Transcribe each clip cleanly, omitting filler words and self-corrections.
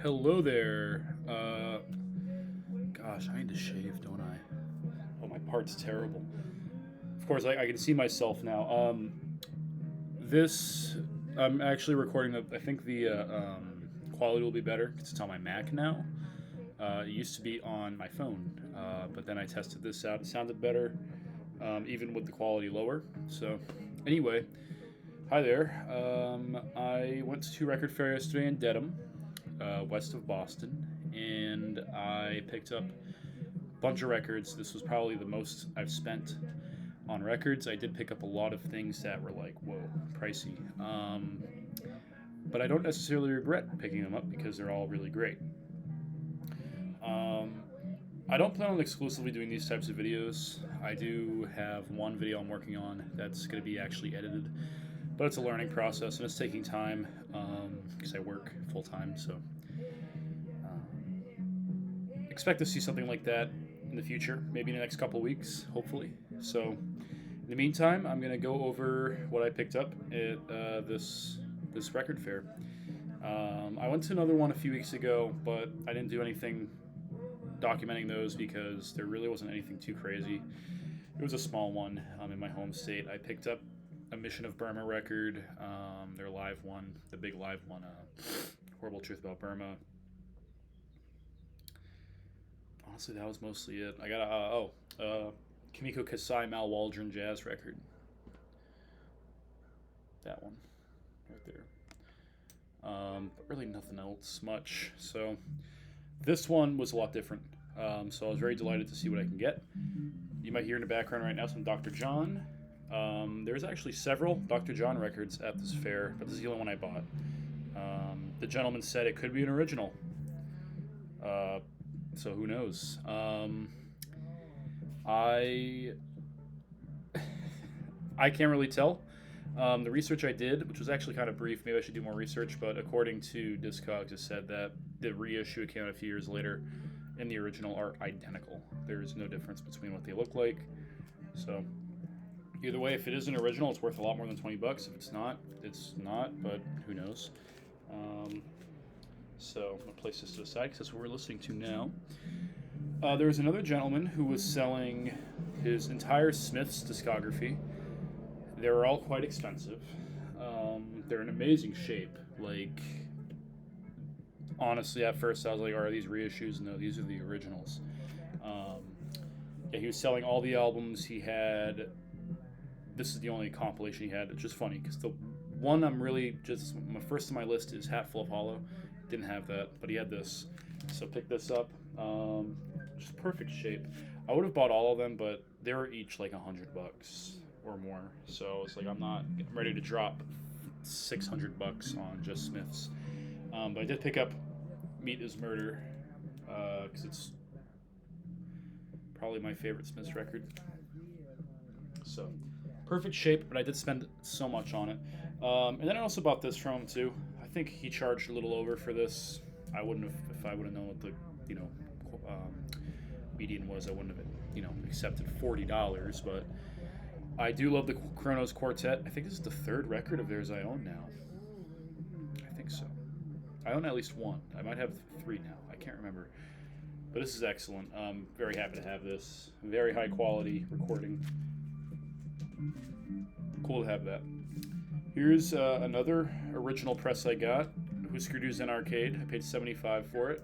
Hello there. Gosh, I need to shave, don't I? Oh, my part's terrible. Of course, I can see myself now. This I'm actually recording. I think the quality will be better because it's on my Mac now. It used to be on my phone, but then I tested this out. It sounded better, even with the quality lower. So, anyway, hi there. I went to Record Fair yesterday in Dedham, west of Boston, and I picked up a bunch of records. This was probably the most I've spent on records. I did pick up a lot of things that were like, whoa, pricey. But I don't necessarily regret picking them up because they're all really great. Um, I don't plan on exclusively doing these types of videos. I do have one video I'm working on that's going to be actually edited, but it's a learning process and it's taking time because I work full time. So expect to see something like that in the future, maybe in the next couple weeks, hopefully. So in the meantime, I'm gonna go over what I picked up at this record fair. I went to another one a few weeks ago, but I didn't do anything documenting those because there really wasn't anything too crazy. It was a small one in my home state. I picked up a Mission of Burma record, their live one, the big live one, Horrible Truth About Burma. Honestly, that was mostly it. I got Kimiko Kasai Mal Waldron jazz record. That one right there. But really nothing else much. So this one was a lot different. So I was very delighted to see what I can get. You might hear in the background right now some Dr. John. There's actually several Dr. John records at this fair, but this is the only one I bought. The gentleman said it could be an original. So who knows? I I can't really tell. The research I did, which was actually kind of brief, maybe I should do more research, but according to Discogs, it said that the reissue came out a few years later and the original are identical. There's no difference between what they look like. So either way, if it is an original, it's worth a lot more than $20. If it's not, it's not, but who knows? Um, so I'm going to place this to the side because that's what we're listening to now. There was another gentleman who was selling his entire Smiths discography. They were all quite expensive. They're in amazing shape. Like, honestly, at first I was like, are these reissues? No, these are the originals. Um, yeah, he was selling all the albums. He had. This is the only compilation he had. It's just funny because the one I'm really just. My first on my list is Hatful of Hollow. Didn't have that, but he had this. So pick this up. Just perfect shape. I would have bought all of them, but they were each like $100 or more. So it's like I'm ready to drop $600 on just Smiths. But I did pick up Meat Is Murder because it's probably my favorite Smiths record. So perfect shape, but I did spend so much on it. And then I also bought this from him too. I think he charged a little over for this. I wouldn't have if I would have known what the um, median was. I wouldn't have accepted $40. But I do love the Kronos Quartet. I think this is the third record of theirs I own now. I think so. I own at least one. I might have three now. I can't remember. But this is excellent. I'm very happy to have this. Very high quality recording. Cool to have that. Here's another original press I got. Husker in Arcade. I paid $75 for it.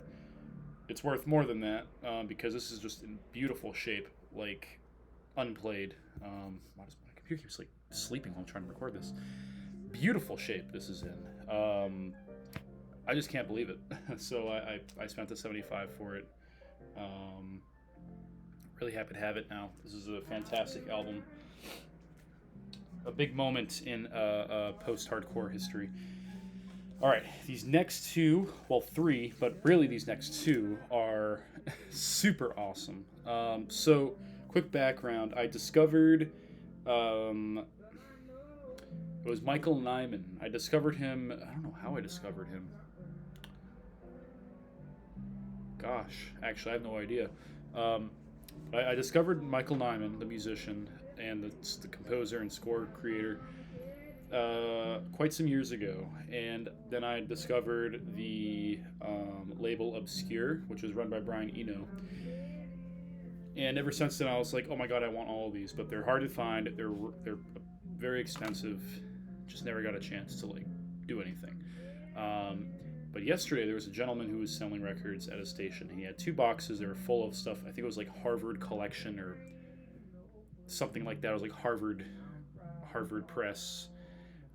It's worth more than that because this is just in beautiful shape, like unplayed. My computer keeps like sleeping while I'm trying to record this. Beautiful shape this is in. I just can't believe it. So I spent the $75 for it. Really happy to have it now. This is a fantastic album. A big moment in post-hardcore history. All right, these next two, well, three, but really these next two are super awesome. So, quick background: I discovered it was Michael Nyman. I discovered him. I don't know how I discovered him. Gosh, actually, I have no idea. Um, I discovered Michael Nyman, the musician and the composer and score creator, quite some years ago, and then I discovered the label Obscure, which was run by Brian Eno. And ever since then, I was like, oh my god, I want all of these, but they're hard to find. They're very expensive. Just never got a chance to like do anything. But yesterday there was a gentleman who was selling records at a station. He had 2 boxes. They were full of stuff. I think it was like Harvard Collection or something like that. It was like Harvard Press.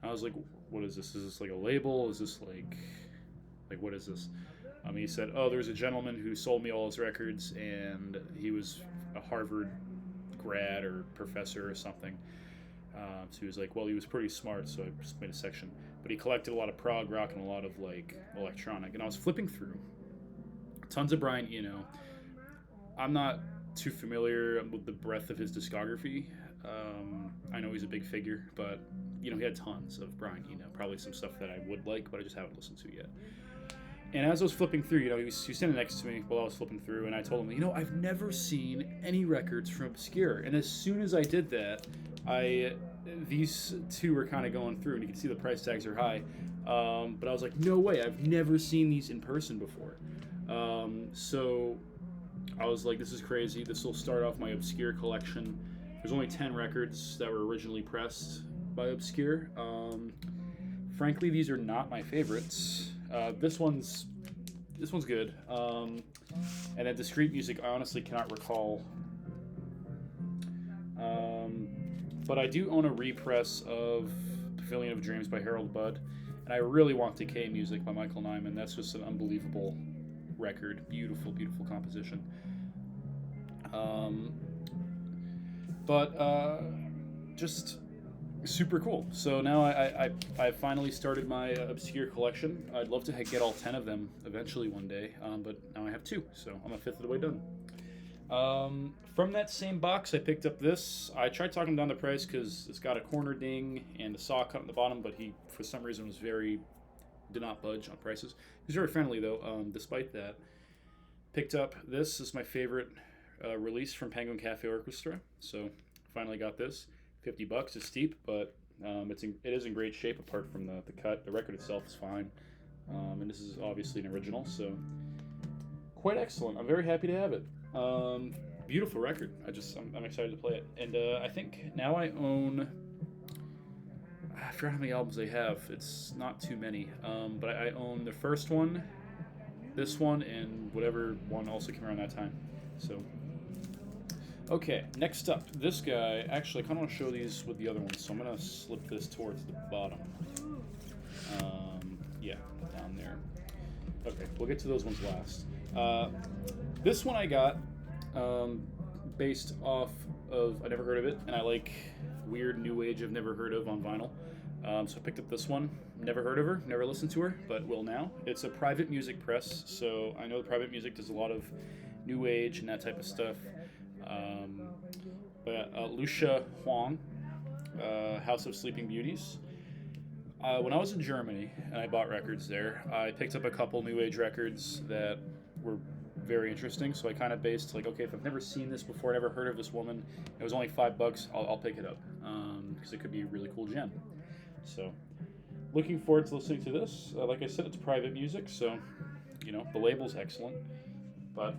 I was like, what is this? Is this like a label? Is this like what is this? He said, oh, there's a gentleman who sold me all his records, and he was a Harvard grad or professor or something. So he was like, well, he was pretty smart, so I just made a section. But he collected a lot of prog rock and a lot of like electronic. And I was flipping through tons of Brian Eno. I'm not too familiar with the breadth of his discography. I know he's a big figure, but he had tons of Brian Eno. Probably some stuff that I would like, but I just haven't listened to yet. And as I was flipping through, he was standing next to me while I was flipping through, and I told him, I've never seen any records from Obscure. And as soon as I did that, these two were kind of going through, and you can see the price tags are high. But I was like, no way, I've never seen these in person before. So I was like, this is crazy. This will start off my Obscure collection. There's only 10 records that were originally pressed by Obscure. Frankly, these are not my favorites. This one's good. And then Discreet Music, I honestly cannot recall. But I do own a repress of Pavilion of Dreams by Harold Budd, and I really want Decay Music by Michael Nyman. That's just an unbelievable record. Beautiful, beautiful composition. Just super cool. So now I finally started my Obscure collection. I'd love to get all 10 of them eventually one day, but now I have 2, so I'm a fifth of the way done. From that same box, I picked up this. I tried talking down the price because it's got a corner ding and a saw cut in the bottom, but he, for some reason, did not budge on prices. He's very friendly, though, despite that. Picked up this. This is my favorite release from Penguin Cafe Orchestra, so finally got this. $50 is steep, but it is in great shape apart from the cut. The record itself is fine, and this is obviously an original, so quite excellent. I'm very happy to have it. Beautiful record. I'm excited to play it, and I think now I own. I forgot how many albums I have. It's not too many, but I own the first one, this one, and whatever one also came around that time. So. Okay, next up, this guy, actually I kind of want to show these with the other ones, so I'm going to slip this towards the bottom. Yeah, down there. Okay, we'll get to those ones last. This one I got based off of, I never heard of it, and I like weird new age I've never heard of on vinyl. So I picked up this one, never heard of her, never listened to her, but will now. It's a Private Music press, so I know Private Music does a lot of new age and that type of stuff. Lucia Huang, House of Sleeping Beauties. When I was in Germany and I bought records there, I picked up a couple new age records that were very interesting. So I kind of based like, okay, if I've never seen this before, never heard of this woman, it was only $5, I'll pick it up because it could be a really cool gem. So looking forward to listening to this. Like I said, it's Private Music, so the label's excellent. But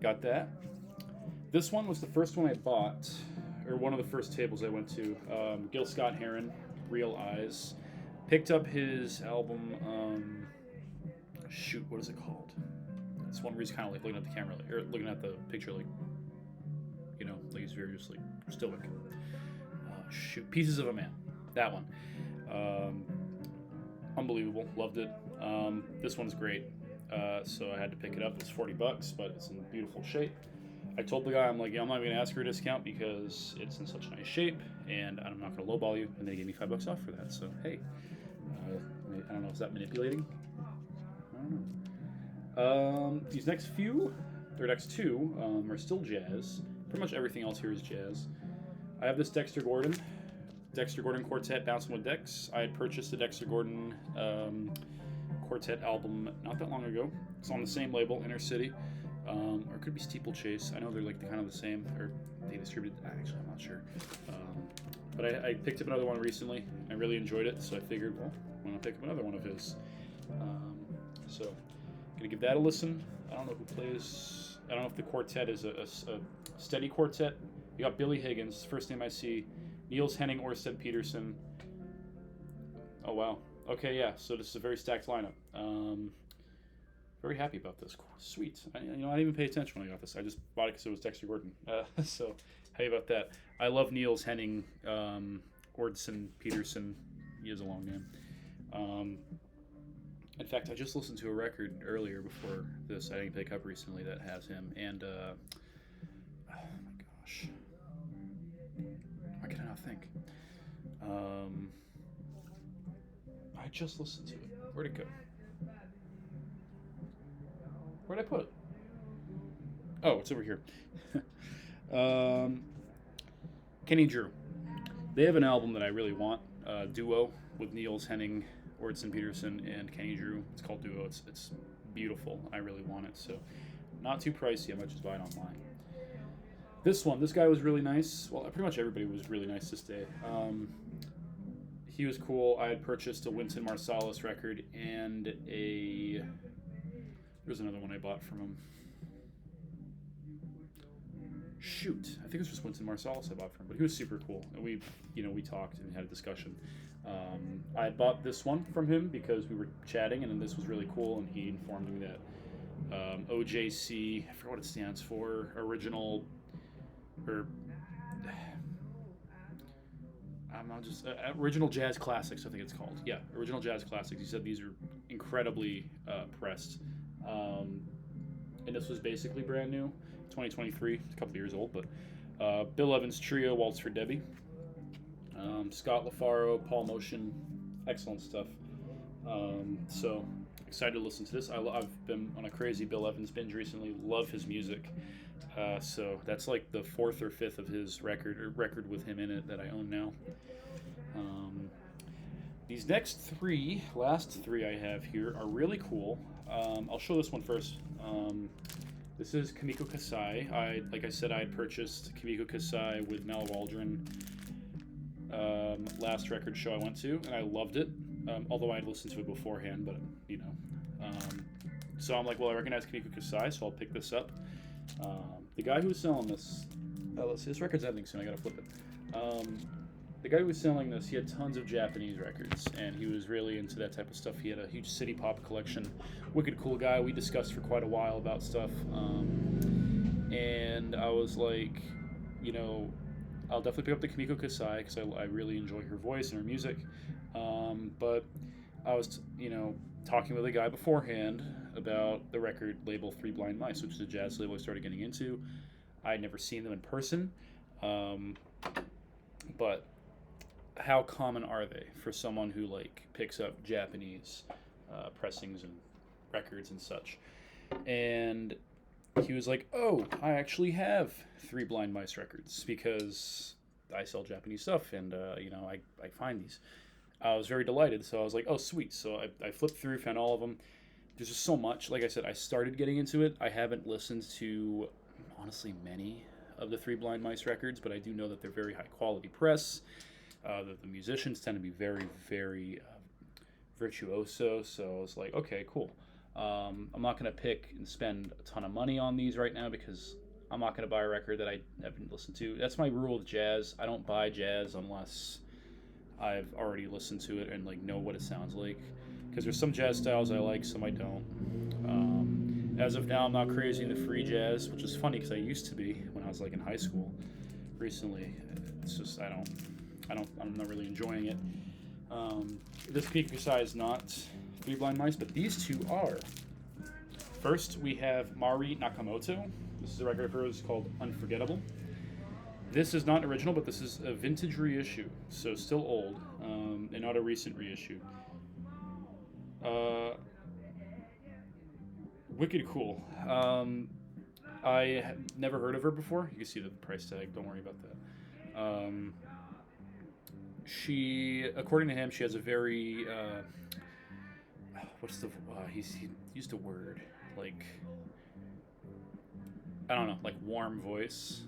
got that. This one was the first one I bought, or one of the first tables I went to. Gil Scott-Heron, Real Eyes. Picked up his album, what is it called? It's one where he's kind of like looking at the camera, or looking at the picture like he's very just like stoic. Pieces of a Man. That one. Unbelievable. Loved it. This one's great. So I had to pick it up. It's $40, but it's in beautiful shape. I told the guy, I'm like, I'm not going to ask for a discount because it's in such nice shape, and I'm not going to lowball you. And they gave me $5 off for that. So hey, I don't know, is that manipulating? I don't know. These next two are still jazz. Pretty much everything else here is jazz. I have this Dexter Gordon Quartet, Bouncing with Dex. I had purchased the Dexter Gordon Quartet album not that long ago. It's on the same label, Inner City. Or it could be Steeplechase. I know they're like kind of the same, or they distributed. Actually, I'm not sure. But I picked up another one recently. I really enjoyed it, so I figured, well, I'm gonna pick up another one of his. So Gonna give that a listen. I don't know who plays. I don't know if the quartet is a steady quartet. You got Billy Higgins, first name I see. Niels Henning, Orsted Peterson. Oh wow. Okay, yeah. So this is a very stacked lineup. Very happy about this. Sweet. I didn't even pay attention when I got this. I just bought it because it was Dexter Gordon. So happy about that. I love Niels Henning, Ordson Peterson. He has a long name. In fact, I just listened to a record earlier before this. I didn't pick up recently that has him. And oh my gosh, why can I not think? I just listened to it. Where'd it go? Where'd I put it? Oh, it's over here. Kenny Drew. They have an album that I really want. Duo with Niels Henning, Ordson Peterson, and Kenny Drew. It's called Duo. It's beautiful. I really want it. So not too pricey. I might just buy it online. This guy was really nice. Well, pretty much everybody was really nice this day. He was cool. I had purchased a Wynton Marsalis record and there's another one I bought from him. Shoot, I think it was just Wynton Marsalis I bought from him, but he was super cool. And we talked and had a discussion. I had bought this one from him because we were chatting, and then this was really cool, and he informed me that OJC, I forget what it stands for, original Jazz Classics, I think it's called. Yeah, Original Jazz Classics. He said these are incredibly pressed. And this was basically brand new, 2023, a couple of years old, but Bill Evans Trio, Waltz for Debbie. Scott LaFaro, Paul Motion, excellent stuff. So excited to listen to this. I've been on a crazy Bill Evans binge recently. Love his music. So that's like the fourth or fifth of his record with him in it that I own now. These last three I have here are really cool. I'll show this one first. This is Kimiko Kasai. Like I said, I had purchased Kimiko Kasai with Mal Waldron last record show I went to, and I loved it. Although I had listened to it beforehand, but so I'm like, well, I recognize Kimiko Kasai, so I'll pick this up. The guy who was selling this, let's see, this record's ending soon. I gotta flip it. The guy who was selling this, he had tons of Japanese records, and he was really into that type of stuff. He had a huge city pop collection. Wicked cool guy. We discussed for quite a while about stuff, and I was like, I'll definitely pick up the Kimiko Kasai because I really enjoy her voice and her music. But I was, talking with a guy beforehand about the record label Three Blind Mice, which is a jazz label I started getting into. I had never seen them in person, but how common are they for someone who picks up Japanese pressings and records and such? And he was like, oh, I actually have Three Blind Mice records because I sell Japanese stuff, and I find these. I was very delighted, so I was like, oh, sweet. So I flipped through, found all of them. There's just so much. Like I said, I started getting into it. I haven't listened to, honestly, many of the Three Blind Mice records, but I do know that they're very high-quality press. The musicians tend to be very, very virtuoso, so I was like, okay, cool. I'm not going to pick and spend a ton of money on these right now because I'm not going to buy a record that I haven't listened to. That's my rule with jazz. I don't buy jazz unless I've already listened to it and know what it sounds like. Because there's some jazz styles I like, some I don't. As of now, I'm not crazy into free jazz, which is funny because I used to be when I was in high school. Recently, it's just I'm not really enjoying it. This Kimiko Kasai is not Three Blind Mice, but these two are. First, we have Mari Nakamoto. This is a record of hers called Unforgettable. This is not original, but this is a vintage reissue, so still old, and not a recent reissue. Wicked cool. I have never heard of her before. You can see the price tag. Don't worry about that. She, according to him, she has a very he used a word I don't know, warm voice.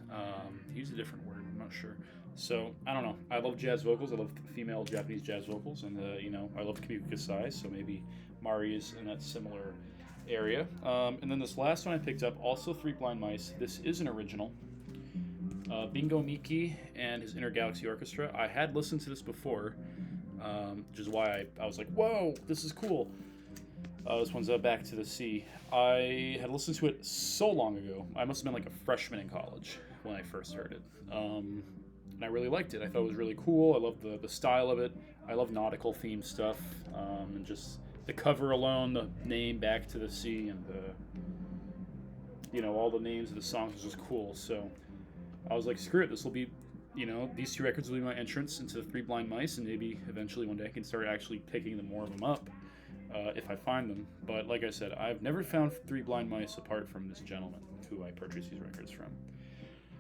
He used a different word. I'm not sure. So I don't know. I love jazz vocals. I love female Japanese jazz vocals, and I love Kimiko Kasai. So maybe Mari is in that similar area. And then this last one I picked up, also Three Blind Mice. This is an original. Bingo Miki and his Intergalaxy Orchestra. I had listened to this before, which is why I was like, whoa, this is cool. This one's Back to the Sea. I had listened to it so long ago. I must have been like a freshman in college when I first heard it. And I really liked it. I thought it was really cool. I love the style of it. I love nautical themed stuff. And just the cover alone, the name Back to the Sea, and all the names of the songs was just cool. So I was like, screw it. This will be, these two records will be my entrance into the Three Blind Mice, and maybe eventually one day I can start actually picking more of them up. If I find them. But like I said, I've never found Three Blind Mice apart from this gentleman who I purchased these records from.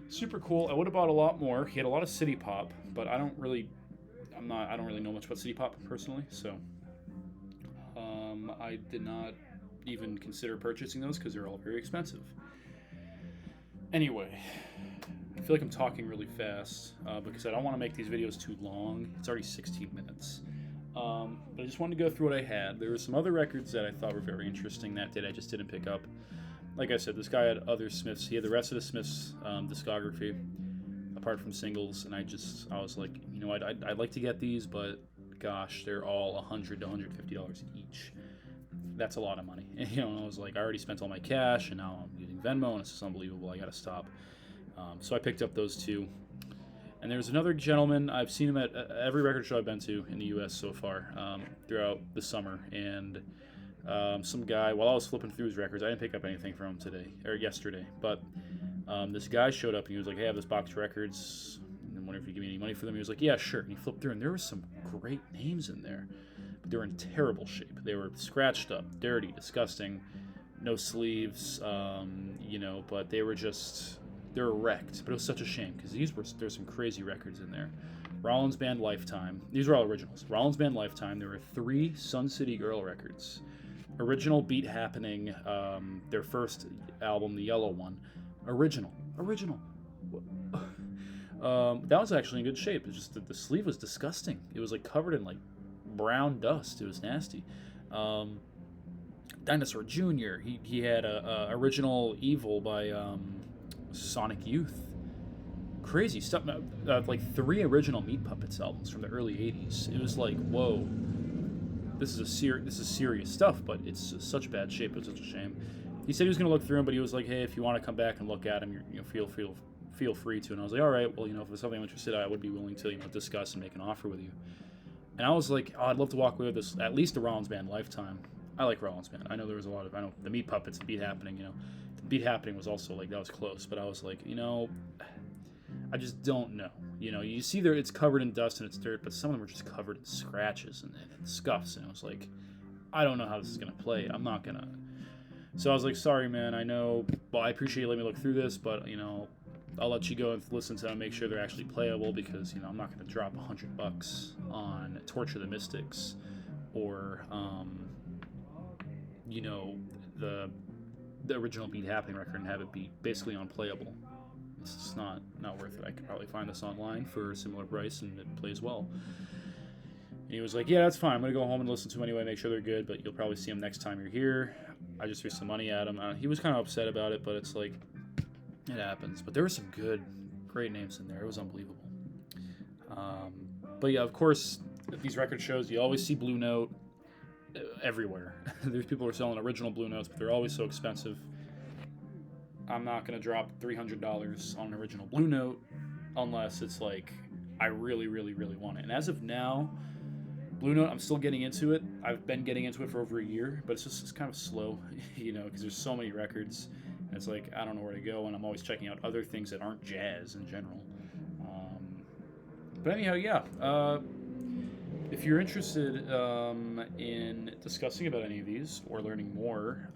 Super cool. I would have bought a lot more. He had a lot of city pop, but I don't really know much about city pop personally, so I did not even consider purchasing those because they're all very expensive. Anyway, I feel like I'm talking really fast because I don't want to make these videos too long. It's already 16 minutes. But I just wanted to go through what I had. There were some other records that I thought were very interesting that day I just didn't pick up. Like I said, this guy had other Smiths. He had the rest of the Smiths discography, apart from singles, and I was like, I'd like to get these, but gosh, they're all $100 to $150 each. That's a lot of money. And, I was like, I already spent all my cash, and now I'm using Venmo, and it's just unbelievable. I gotta stop. So I picked up those two. And there's another gentleman, I've seen him at every record show I've been to in the U.S. so far throughout the summer. And some guy, while I was flipping through his records, I didn't pick up anything from him yesterday. But this guy showed up and he was like, hey, I have this box of records. And I wonder if you give me any money for them. He was like, yeah, sure. And he flipped through and there were some great names in there. But they were in terrible shape. They were scratched up, dirty, disgusting, no sleeves, but they were wrecked, but it was such a shame because there's some crazy records in there. Rollins Band Lifetime. These are all originals. Rollins Band Lifetime. There were 3 Sun City Girl records. Original Beat Happening, their first album, the yellow one. Original. That was actually in good shape. It's just that the sleeve was disgusting. It was like covered in like brown dust. It was nasty. Dinosaur Jr. He had a original Evil by Sonic Youth. Crazy stuff. Like 3 original Meat Puppets albums from the early 80s. It was like, whoa, this is serious stuff, but it's just such bad shape. It's such a shame. He said he was going to look through them, but he was like, hey, if you want to come back and look at them, feel free to. And I was like, all right, well, if it's something I'm interested in, I would be willing to discuss and make an offer with you. And I was like, oh, I'd love to walk away with this, at least the Rollins Band Lifetime. I like Rollins Band. I know there was the Meat Puppets, the Beat Happening, The Beat Happening was also like, that was close, but I was like, I just don't know. You see there it's covered in dust and it's dirt, but some of them were just covered in scratches and scuffs, and I was like, I don't know how this is going to play. I'm not going to. So I was like, sorry, man, I know, well, I appreciate you letting me look through this, but, I'll let you go and listen to them, make sure they're actually playable, because, I'm not going to drop $100 on Torture the Mystics or, the original Beat Happening record and have it be basically unplayable. It's just not worth it. I could probably find this online for a similar price and it plays well. And he was like, yeah, that's fine. I'm going to go home and listen to them anyway, make sure they're good, but you'll probably see them next time you're here. I just threw some money at him. He was kind of upset about it, but it's like, it happens. But there were some great names in there. It was unbelievable. But yeah, of course, at these record shows, you always see Blue Note everywhere. There's people who are selling original Blue Notes, but they're always so expensive. I'm not going to drop $300 on an original Blue Note unless it's like I really, really, really want it. And as of now, Blue Note, I'm still getting into it. I've been getting into it for over a year, but it's kind of slow, because there's so many records. And it's like, I don't know where to go, and I'm always checking out other things that aren't jazz in general. But anyhow, yeah. If you're interested in discussing about any of these or learning more,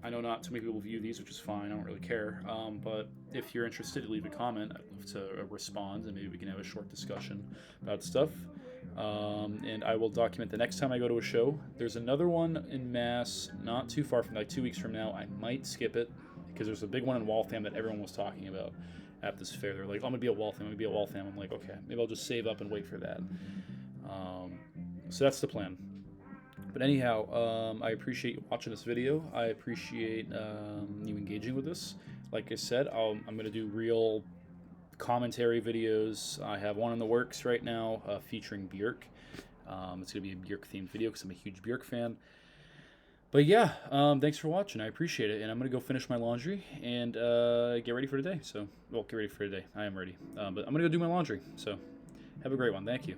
I know not too many people view these, which is fine. I don't really care. But if you're interested, leave a comment. I'd love to respond, and maybe we can have a short discussion about stuff. And I will document the next time I go to a show. There's another one in Mass, not too far from, like 2 weeks from now. I might skip it because there's a big one in Waltham that everyone was talking about at this fair. They're like, oh, I'm going to be at Waltham. I'm like, okay, maybe I'll just save up and wait for that. So that's the plan. But anyhow, I appreciate you watching this video. I appreciate you engaging with this. Like I said, I'm going to do real commentary videos. I have one in the works right now featuring Björk. It's going to be a Björk themed video because I'm a huge Björk fan. But yeah, thanks for watching. I appreciate it. And I'm going to go finish my laundry and get ready for today. So, well, get ready for today. I am ready. But I'm going to go do my laundry. So, have a great one. Thank you.